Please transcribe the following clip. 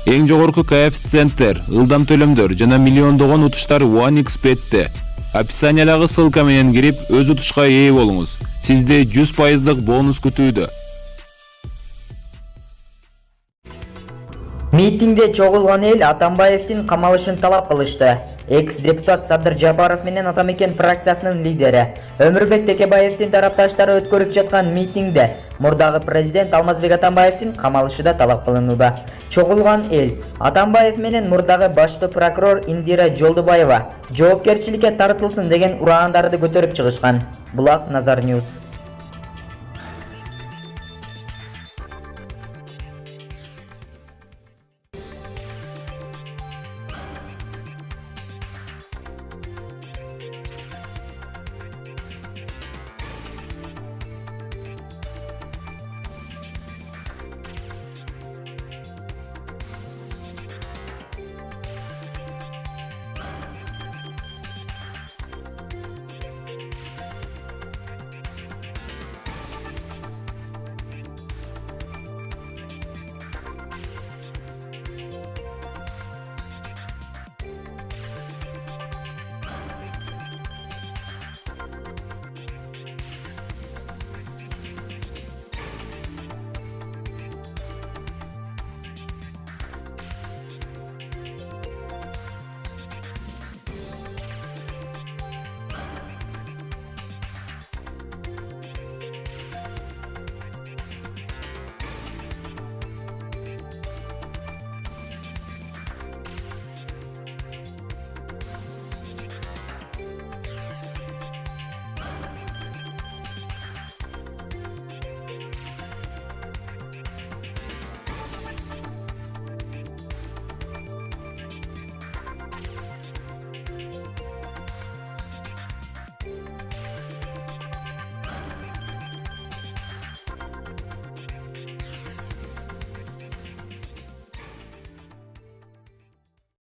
Эң жогорку коэффициенттер, ылдам төлөмдөр жана миллиондогон утуштар OneXBet'те. Описаниядагы ссылка менен кирип, өз утушка ээ болуңуз. Сизди 100% бонус күтүүдө. Митингде чогулган эл Атамбаевдин камалышын талап кылышты. Экс-депутат Садыр Жапаров менен Атамекен фракциясынын лидери Өмүрбек Текебаевдин тарапташтары өткөрүп жаткан митингде мурдагы президент Алмазбек Атамбаевдин камалышы да талап кылынууда. Чогулган эл Атамбаев менен мурдагы башкы прокурор Индира Жолдубаева жоопкерчиликке тартылсын деген ураандарды көтөрүп чыгышкан. Булак Назар Ньюс.